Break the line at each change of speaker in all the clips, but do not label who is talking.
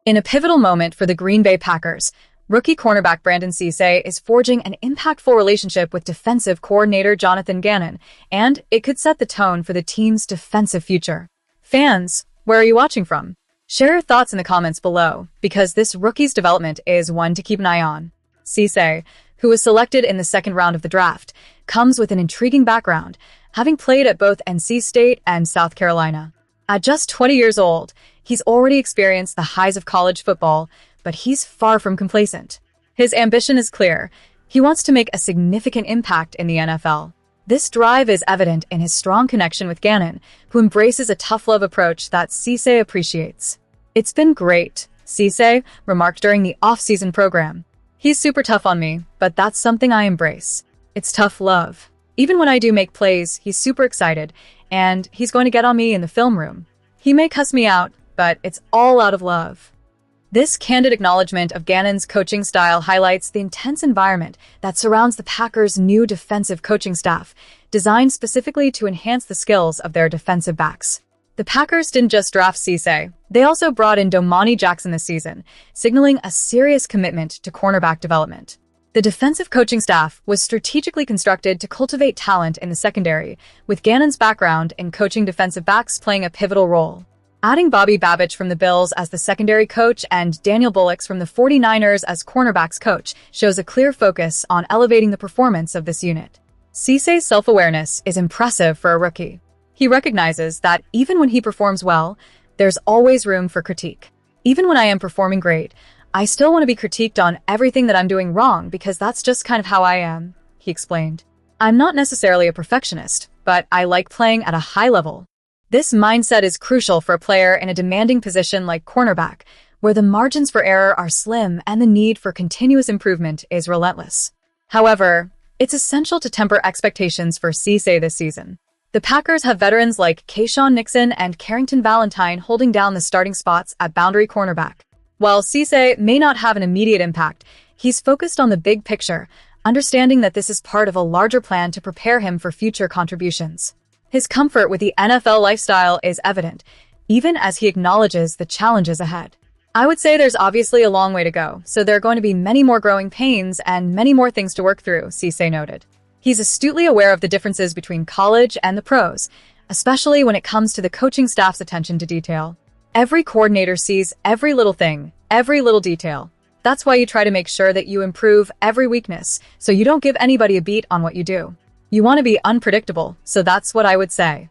In a pivotal moment for the Green Bay Packers, rookie cornerback Brandon Cisse is forging an impactful relationship with defensive coordinator Jonathan Gannon, and it could set the tone for the team's defensive future. Fans, where are you watching from? Share your thoughts in the comments below, because this rookie's development is one to keep an eye on. Cisse, who was selected in the second round of the draft, comes with an intriguing background, having played at both NC State and South Carolina. At just 20 years old, he's already experienced the highs of college football, but he's far from complacent. His ambition is clear. He wants to make a significant impact in the NFL. This drive is evident in his strong connection with Gannon, who embraces a tough-love approach that Cisse appreciates. "It's been great," Cisse remarked during the off-season program. "He's super tough on me, but that's something I embrace. It's tough love. Even when I do make plays, he's super excited, and he's going to get on me in the film room. He may cuss me out, but it's all out of love." This candid acknowledgement of Gannon's coaching style highlights the intense environment that surrounds the Packers' new defensive coaching staff, designed specifically to enhance the skills of their defensive backs. The Packers didn't just draft Cisse, they also brought in Domani Jackson this season, signaling a serious commitment to cornerback development. The defensive coaching staff was strategically constructed to cultivate talent in the secondary, with Gannon's background in coaching defensive backs playing a pivotal role. Adding Bobby Babich from the Bills as the secondary coach and Daniel Bullocks from the 49ers as cornerbacks coach shows a clear focus on elevating the performance of this unit. Cisse's self-awareness is impressive for a rookie. He recognizes that even when he performs well, there's always room for critique. "Even when I am performing great, I still want to be critiqued on everything that I'm doing wrong because that's just kind of how I am," he explained. "I'm not necessarily a perfectionist, but I like playing at a high level." This mindset is crucial for a player in a demanding position like cornerback, where the margins for error are slim and the need for continuous improvement is relentless. However, it's essential to temper expectations for Cisse this season. The Packers have veterans like Keyshawn Nixon and Carrington Valentine holding down the starting spots at boundary cornerback. While Cisse may not have an immediate impact, he's focused on the big picture, understanding that this is part of a larger plan to prepare him for future contributions. His comfort with the NFL lifestyle is evident, even as he acknowledges the challenges ahead. "I would say there's obviously a long way to go, so there are going to be many more growing pains and many more things to work through," Cisse noted. He's astutely aware of the differences between college and the pros, especially when it comes to the coaching staff's attention to detail. Every coordinator sees every little thing, every little detail. That's why you try to make sure that you improve every weakness, so you don't give anybody a beat on what you do. You want to be unpredictable, so that's what I would say.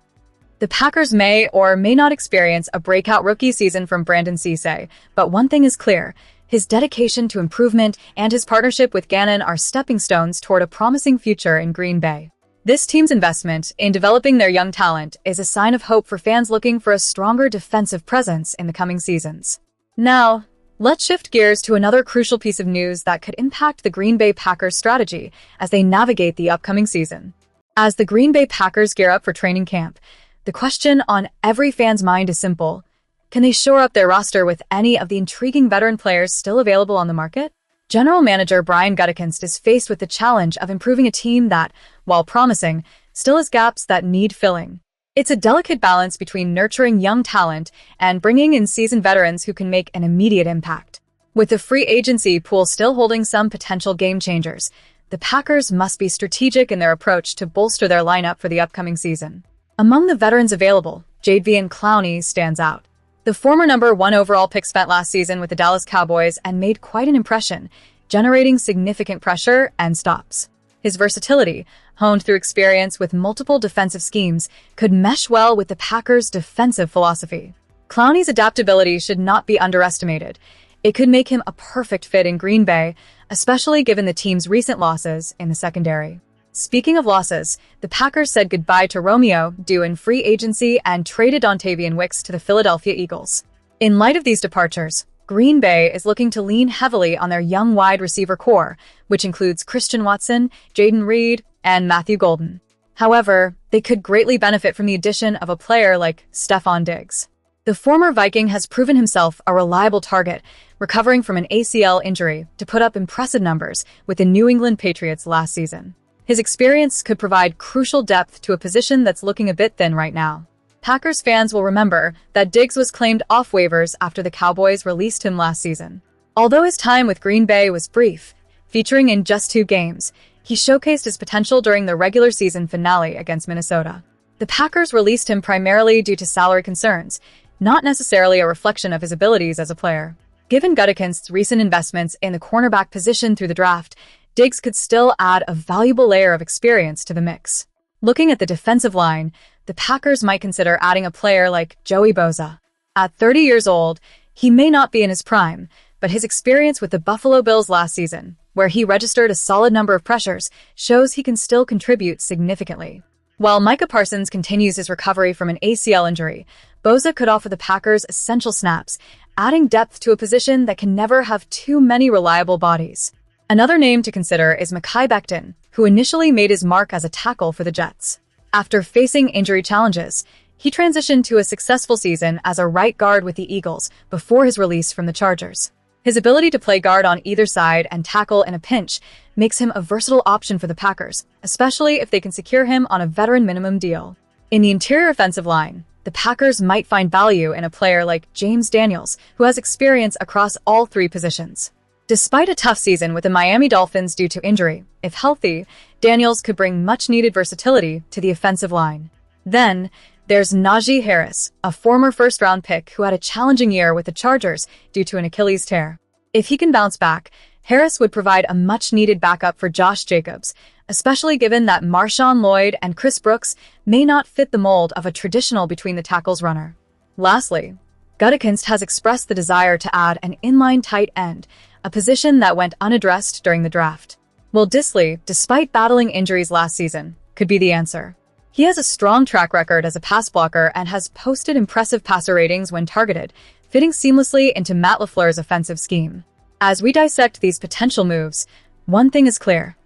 The Packers may or may not experience a breakout rookie season from Brandon Cisse, but one thing is clear: his dedication to improvement and his partnership with Gannon are stepping stones toward a promising future in Green Bay. This team's investment in developing their young talent is a sign of hope for fans looking for a stronger defensive presence in the coming seasons. Now, let's shift gears to another crucial piece of news that could impact the Green Bay Packers' strategy as they navigate the upcoming season. As the Green Bay Packers gear up for training camp, the question on every fan's mind is simple: can they shore up their roster with any of the intriguing veteran players still available on the market? General Manager Brian Gutekunst is faced with the challenge of improving a team that, while promising, still has gaps that need filling. It's a delicate balance between nurturing young talent and bringing in seasoned veterans who can make an immediate impact. With the free agency pool still holding some potential game changers, the Packers must be strategic in their approach to bolster their lineup for the upcoming season. Among the veterans available, Jadeveon Clowney stands out. The former number 1 overall pick spent last season with the Dallas Cowboys and made quite an impression, generating significant pressure and stops. His versatility, honed through experience with multiple defensive schemes, could mesh well with the Packers' defensive philosophy. Clowney's adaptability should not be underestimated. It could make him a perfect fit in Green Bay, especially given the team's recent losses in the secondary. Speaking of losses, the Packers said goodbye to Romeo due in free agency and traded Dontayvion Wicks to the Philadelphia Eagles. In light of these departures, Green Bay is looking to lean heavily on their young wide receiver core, which includes Christian Watson, Jaden Reed, and Matthew Golden. However, they could greatly benefit from the addition of a player like Stefon Diggs. The former Viking has proven himself a reliable target, recovering from an ACL injury to put up impressive numbers with the New England Patriots last season. His experience could provide crucial depth to a position that's looking a bit thin right now. Packers fans will remember that Diggs was claimed off waivers after the Cowboys released him last season. Although his time with Green Bay was brief, featuring in just 2 games, he showcased his potential during the regular season finale against Minnesota. The Packers released him primarily due to salary concerns, not necessarily a reflection of his abilities as a player. Given Gutekunst's recent investments in the cornerback position through the draft, Diggs could still add a valuable layer of experience to the mix. Looking at the defensive line, the Packers might consider adding a player like Joey Bosa. At 30 years old, he may not be in his prime, but his experience with the Buffalo Bills last season, where he registered a solid number of pressures, shows he can still contribute significantly. While Micah Parsons continues his recovery from an ACL injury, Bosa could offer the Packers essential snaps, adding depth to a position that can never have too many reliable bodies. Another name to consider is Mekhi Becton, who initially made his mark as a tackle for the Jets. After facing injury challenges, he transitioned to a successful season as a right guard with the Eagles before his release from the Chargers. His ability to play guard on either side and tackle in a pinch makes him a versatile option for the Packers, especially if they can secure him on a veteran minimum deal. In the interior offensive line, the Packers might find value in a player like James Daniels, who has experience across all 3 positions. Despite a tough season with the Miami Dolphins due to injury, if healthy, Daniels could bring much-needed versatility to the offensive line. Then, there's Najee Harris, a former first-round pick who had a challenging year with the Chargers due to an Achilles tear. If he can bounce back, Harris would provide a much-needed backup for Josh Jacobs, especially given that Marshawn Lloyd and Chris Brooks may not fit the mold of a traditional between-the-tackles runner. Lastly, Gutekunst has expressed the desire to add an inline tight end, a position that went unaddressed during the draft. Will Dissly, despite battling injuries last season, could be the answer. He has a strong track record as a pass blocker and has posted impressive passer ratings when targeted, fitting seamlessly into Matt LaFleur's offensive scheme. As we dissect these potential moves, one thing is clear.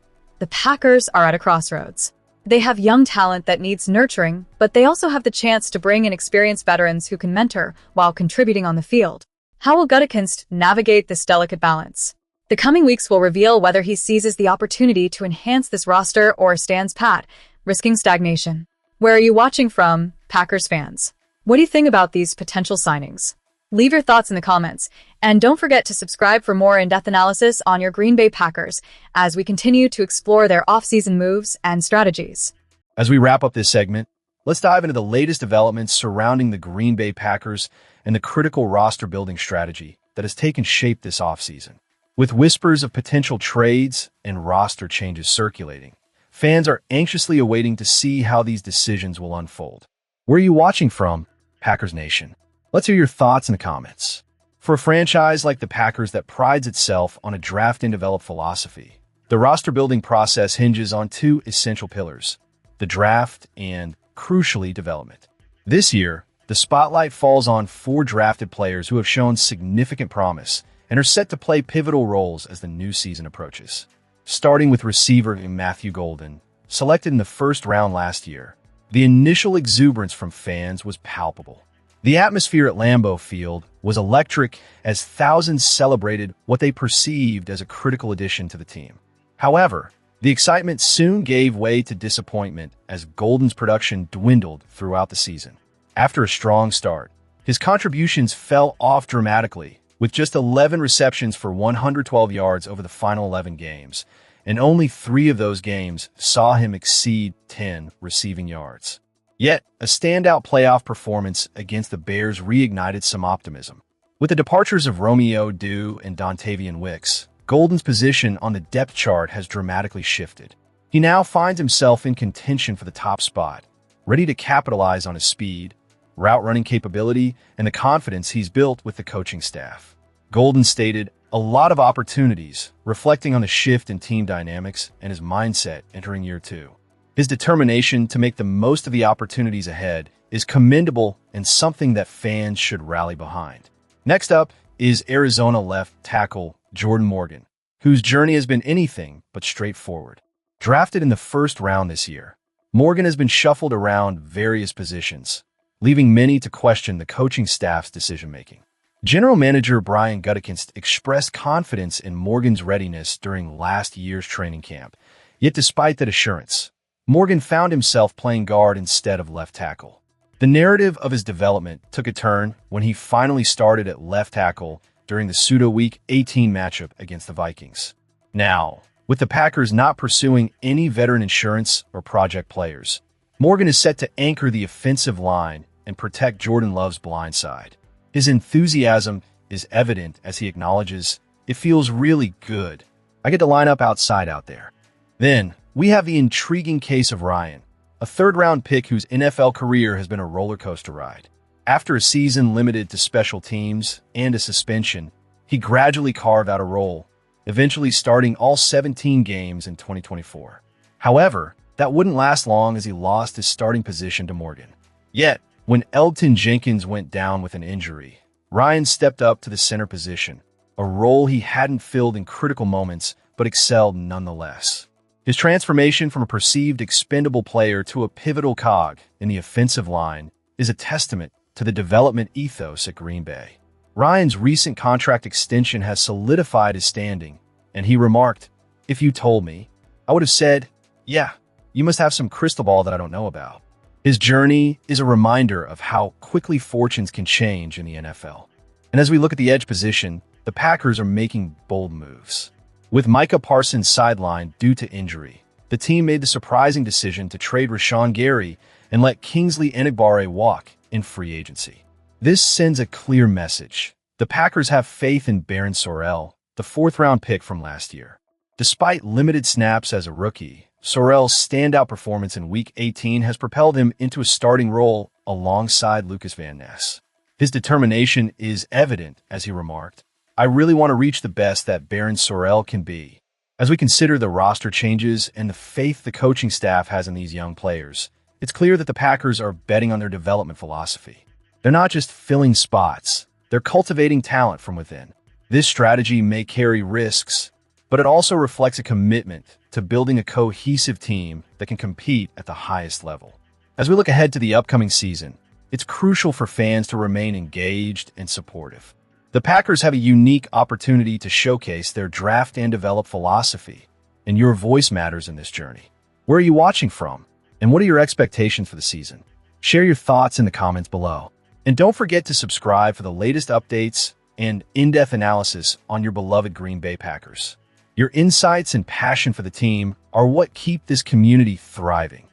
The Packers are at a crossroads. They have young talent that needs nurturing, but they also have the chance to bring in experienced veterans who can mentor while contributing on the field. How will Gutekunst navigate this delicate balance? The coming weeks will reveal whether he seizes the opportunity to enhance this roster or stands pat, risking stagnation. Where are you watching from, Packers fans? What do you think about these potential signings? Leave your thoughts in the comments, and don't forget to subscribe for more in-depth analysis on your Green Bay Packers as we continue to explore their off-season moves and strategies.
As we wrap up this segment, let's dive into the latest developments surrounding the Green Bay Packers and the critical roster-building strategy that has taken shape this offseason. With whispers of potential trades and roster changes circulating, fans are anxiously awaiting to see how these decisions will unfold. Where are you watching from, Packers Nation? Let's hear your thoughts in the comments. For a franchise like the Packers that prides itself on a draft-and-develop philosophy, the roster-building process hinges on 2 essential pillars: the draft and, crucially, development. This year, the spotlight falls on 4 drafted players who have shown significant promise and are set to play pivotal roles as the new season approaches. Starting with receiver Matthew Golden, selected in the 1st round last year, the initial exuberance from fans was palpable. The atmosphere at Lambeau Field was electric as thousands celebrated what they perceived as a critical addition to the team. However, the excitement soon gave way to disappointment as Golden's production dwindled throughout the season. After a strong start, his contributions fell off dramatically, with just 11 receptions for 112 yards over the final 11 games, and only 3 of those games saw him exceed 10 receiving yards. Yet, a standout playoff performance against the Bears reignited some optimism. With the departures of Romeo Doubs and Dontavian Wicks, Golden's position on the depth chart has dramatically shifted. He now finds himself in contention for the top spot, ready to capitalize on his speed, route-running capability, and the confidence he's built with the coaching staff. Golden stated, "A lot of opportunities," reflecting on the shift in team dynamics and his mindset entering year 2. His determination to make the most of the opportunities ahead is commendable and something that fans should rally behind. Next up is Arizona left tackle Jordan Morgan, whose journey has been anything but straightforward. Drafted in the 1st round this year, Morgan has been shuffled around various positions, leaving many to question the coaching staff's decision-making. General Manager Brian Gutekunst expressed confidence in Morgan's readiness during last year's training camp, yet despite that assurance, Morgan found himself playing guard instead of left tackle. The narrative of his development took a turn when he finally started at left tackle during the pseudo-Week 18 matchup against the Vikings. Now, with the Packers not pursuing any veteran insurance or project players, Morgan is set to anchor the offensive line and protect Jordan Love's blind side. His enthusiasm is evident as he acknowledges, "It feels really good. I get to line up outside out there." Then, we have the intriguing case of Ryan, a third-round pick whose NFL career has been a roller coaster ride. After a season limited to special teams and a suspension, he gradually carved out a role, eventually starting all 17 games in 2024. However, that wouldn't last long as he lost his starting position to Morgan. Yet, when Elgton Jenkins went down with an injury, Ryan stepped up to the center position, a role he hadn't filled in critical moments but excelled nonetheless. His transformation from a perceived expendable player to a pivotal cog in the offensive line is a testament to the development ethos at Green Bay. Ryan's recent contract extension has solidified his standing, and he remarked, "If you told me, I would have said, yeah, you must have some crystal ball that I don't know about." His journey is a reminder of how quickly fortunes can change in the NFL. And as we look at the edge position, the Packers are making bold moves. With Micah Parsons sidelined due to injury, the team made the surprising decision to trade Rashawn Gary and let Kingsley Enagbare walk in free agency. This sends a clear message. The Packers have faith in Baron Sorrell, the fourth-round pick from last year. Despite limited snaps as a rookie, Sorrell's standout performance in Week 18 has propelled him into a starting role alongside Lucas Van Ness. His determination is evident as he remarked, "I really want to reach the best that Baron Sorrell can be." As we consider the roster changes and the faith the coaching staff has in these young players, it's clear that the Packers are betting on their development philosophy. They're not just filling spots, they're cultivating talent from within. This strategy may carry risks, but it also reflects a commitment to building a cohesive team that can compete at the highest level. As we look ahead to the upcoming season, it's crucial for fans to remain engaged and supportive. The Packers have a unique opportunity to showcase their draft and develop philosophy, and your voice matters in this journey. Where are you watching from, and what are your expectations for the season? Share your thoughts in the comments below. And don't forget to subscribe for the latest updates and in-depth analysis on your beloved Green Bay Packers. Your insights and passion for the team are what keep this community thriving.